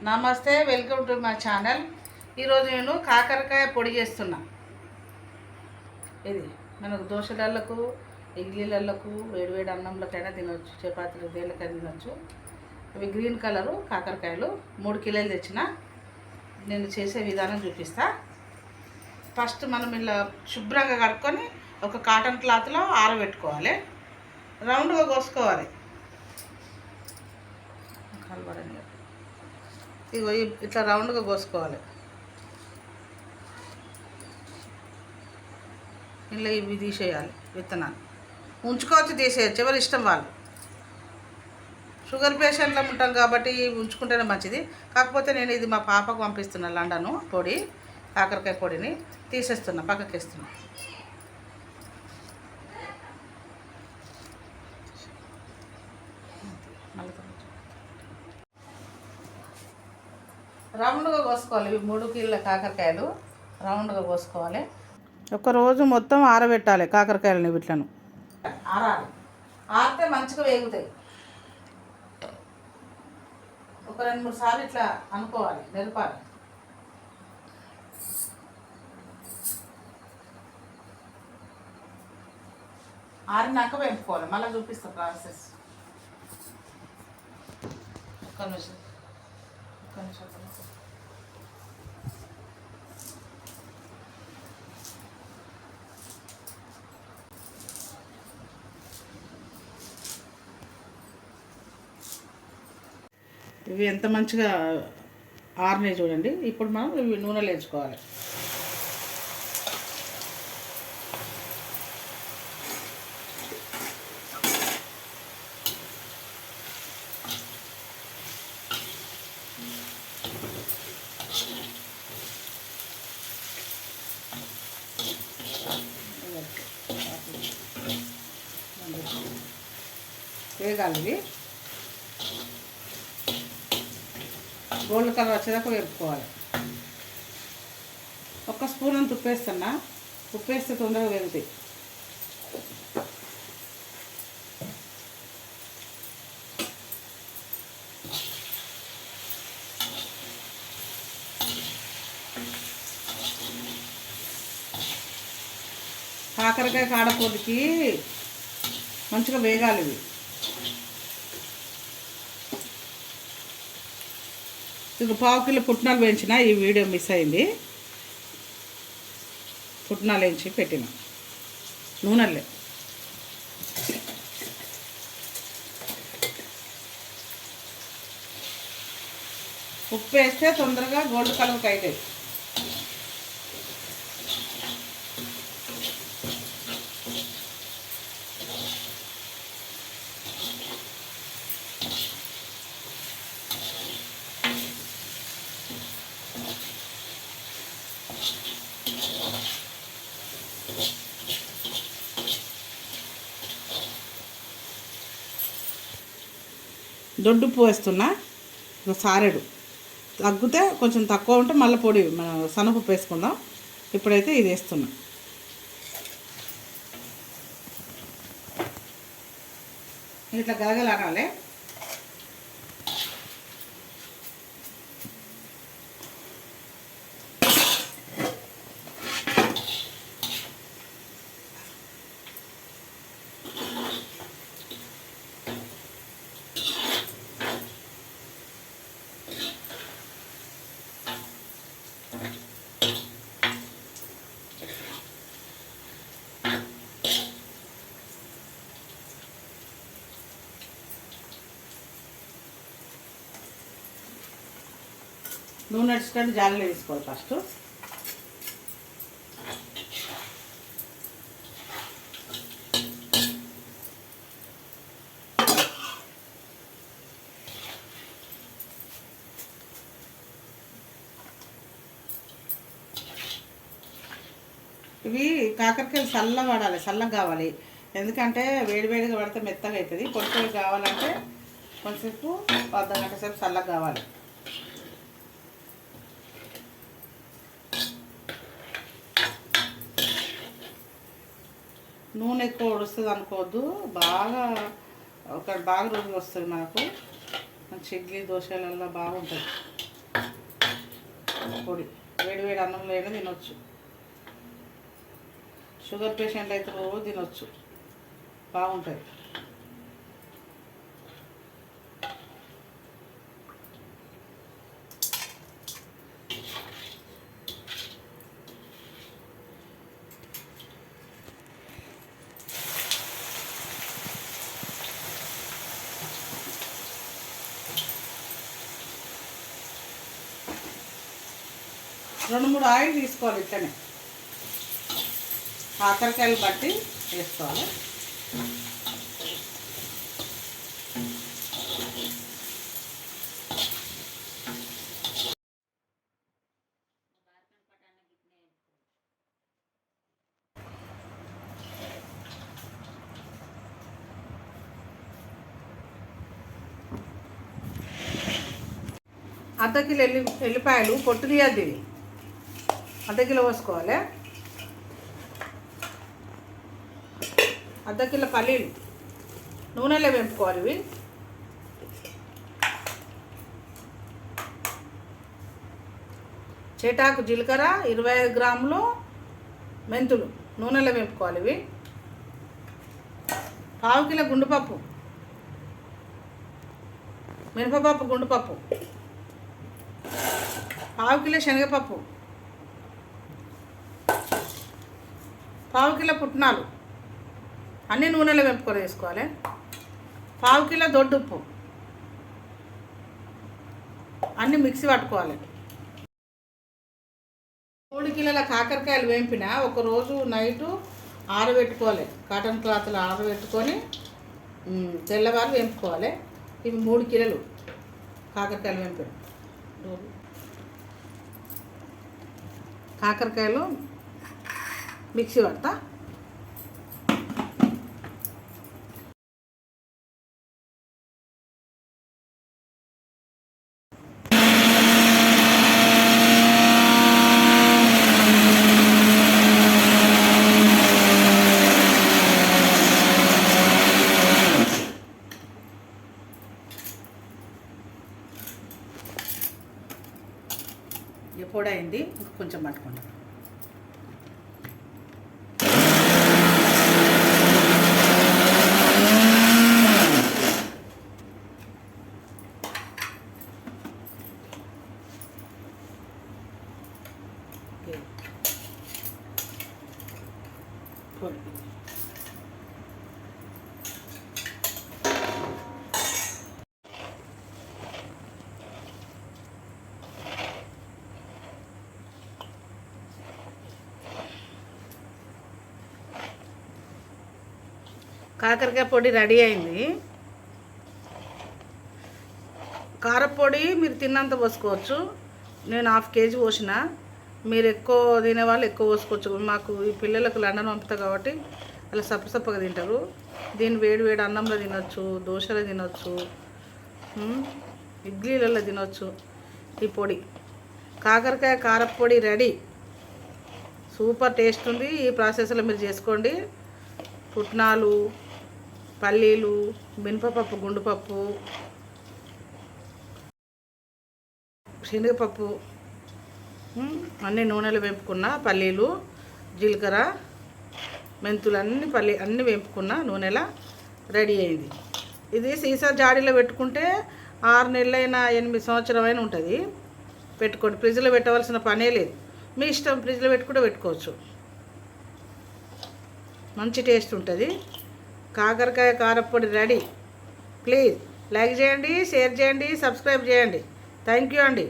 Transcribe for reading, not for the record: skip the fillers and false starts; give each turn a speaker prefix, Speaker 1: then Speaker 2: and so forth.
Speaker 1: నమస్తే, welcome to my channel. ఈరోజు నేను కాకరకాయ పొడి చేస్తున్నా. ఇది మనకు దోశలకు, ఇడ్లీలకు, వేడివేడి అన్నంలకైనా తినవచ్చు, చపాతీలు దేనికైనా తినవచ్చు. ఇవి గ్రీన్ కలరు కాకరకాయలు 3 కిలోలు తెచ్చిన. నేను చేసే విధానం చూపిస్తా. ఫస్ట్ మనం ఇలా శుభ్రంగా కడుక్కొని ఒక కాటన్ క్లాత్లో ఆరబెట్టుకోవాలి. రౌండ్గా కోసుకోవాలి. ఇగో ఇట్లా రౌండ్గా కోసుకోవాలి. ఇలా ఇవి తీసేయాలి. విత్తనాలు ఉంచుకోవచ్చు, తీసేయచ్చు, ఎవరి ఇష్టం వాళ్ళు. షుగర్ పేషెంట్లో ఉంటాం కాబట్టి ఉంచుకుంటేనే మంచిది. కాకపోతే నేను ఇది మా పాపకు పంపిస్తున్నా, లండను పొడి, కాకరకాయ పొడిని తీసేస్తున్నా, పక్కకి వేస్తున్నా. రౌండ్గా కోసుకోవాలి. ఇవి 3 కిలోల కాకరకాయలు రౌండ్గా కోసుకోవాలి. ఒకరోజు మొత్తం ఆరబెట్టాలి కాకరకాయలని. వీటిలను ఆరాలి, ఆరితే మంచిగా వేగుతాయి. ఒక 2-3 సార్లు ఇట్లా అనుకోవాలి, నిలపాలి. ఆరినాక వేపుకోవాలి. మళ్ళీ చూపిస్తా ప్రాసెస్. ఒక్క నిమిషం. ఇవి ఎంత మంచిగా ఆరినాయి చూడండి. ఇప్పుడు మనం ఇవి నూనెలో వేయించుకోవాలి. వేగాలి. ఇవి గోల్డ్ కలర్ వచ్చేదాకా వేపుకోవాలి. 1 స్పూన్ అంత ఉప్పు వేస్తున్నా. ఉప్పు వేస్తే తొందరగా వేగుతాయి. కాకరకాయ కాడపొడికి మంచిగా వేగాలి. ఇవి ఇక 1/2 కిలో పుట్నాలు వేయించిన. ఈ వీడియో మిస్ అయింది. పుట్నాలు వేయించి పెట్టిన నూనెలే. ఉప్పు వేస్తే తొందరగా గోల్డ్ కలర్కి అవుతాయి. దొడ్డుప్పు వేస్తున్నా. సారెడు తగ్గితే కొంచెం తక్కువ ఉంటే మళ్ళీ పొడి సన్నపప్పు వేసుకుందాం. ఇప్పుడైతే ఇది వేస్తున్నా. ఇట్లా గలగలాడాలి. నూనె వచ్చేటట్టు జాలీలో తీసుకోవాలి ఫస్ట్. ఇవి కాకరకాయలు చల్లగా పడాలి, చల్లగా కావాలి. ఎందుకంటే వేడివేడిగా పడితే మెత్తగా అవుతుంది. పొడి కావాలంటే కొంచెంసేపు అర్ధగంట సేపు చల్లగా కావాలి. నూనె ఎక్కువ ఉడుస్తుంది అనుకోవద్దు. బాగా బాగా రోజులు వస్తుంది మనకు. మంచి ఇడ్లీ దోశలలో బాగుంటుంది. పొడి వేడి వేడి అన్నంలో అయినా తినొచ్చు. షుగర్ పేషెంట్లు అయితే రోజు తినొచ్చు, బాగుంటుంది. రెండు మూడు ఆయిల్ తీసుకోవాలి, ఇట్లనే కాకరకాయలు బట్టి వేసుకోవాలి. అర్ధ కిలో ఎల్లిపాయలు పొట్టు తీయద్దు, ఇది అర్ధ కిలో పోసుకోవాలి. అర్ధ కిలో పల్లీలు నూనెలో వేపుకోవాలి. ఇవి చేటాకు జీలకర్ర 25 గ్రాములు, మెంతులు నూనెలో వేపుకోవాలి. ఇవి పావు కిలో గుండుపప్పు, మినపపప్పు గుండుపప్పు, పావు కిలో శనగపప్పు, పావు కిలో పుట్నాలు అన్నీ నూనెలో వేపుకొని వేసుకోవాలి. పావు కిలో దొడ్డుప్పు అన్నీ మిక్సీ పట్టుకోవాలి. 3 కిలోల కాకరకాయలు వేంపిన ఒకరోజు నైటు ఆరబెట్టుకోవాలి. కాటన్ క్లాత్లో ఆరబెట్టుకొని తెల్లవారు వేపుకోవాలి. ఇవి 3 కిలోలు కాకరకాయలు వేంపిన. కాకరకాయలు మిక్సీ పడతా. పొడి అయింది, కొంచెం పట్టుకుంటాం. కాకరకాయ పొడి రెడీ అయింది. కారపొడి మీరు తిన్నంత పోసుకోవచ్చు. నేను 1/2 కేజీ పోసిన, మీరు ఎక్కువ తినేవాళ్ళు ఎక్కువ పోసుకోవచ్చు. మాకు ఈ పిల్లలకు లండన్ పంపుతా కాబట్టి అలా సప్పగా తింటారు. దీన్ని వేడి వేడి అన్నంలో తినొచ్చు, దోశలో తినొచ్చు, ఇడ్లీలలో తినొచ్చు. ఈ పొడి కాకరకాయ కారపొడి రెడీ, సూపర్ టేస్ట్ ఉంది. ఈ ప్రాసెస్లో మీరు చేసుకోండి. పుట్నాలు, పల్లీలు, మినపపప్పు గుండుపప్పు, శనగపప్పు అన్నీ నూనెలో వేపుకున్న, పల్లీలు, జీలకర్ర, మెంతులు అన్నీ వేపుకున్న నూనెలో రెడీ అయింది. ఇది సీసా జాడీలో పెట్టుకుంటే 6 నెలలైనా 8 సంవత్సరమైనా ఉంటుంది. పెట్టుకోండి, ఫ్రిడ్జ్లో పెట్టవలసిన పనే లేదు. మీ ఇష్టం, ఫ్రిడ్జ్లో పెట్టుకుంటే పెట్టుకోవచ్చు. మంచి టేస్ట్ ఉంటుంది. కాకరకాయ కారపొడి రెడీ. ప్లీజ్ లైక్ చేయండి, షేర్ చేయండి, సబ్స్క్రైబ్ చేయండి. థ్యాంక్ యూ అండి.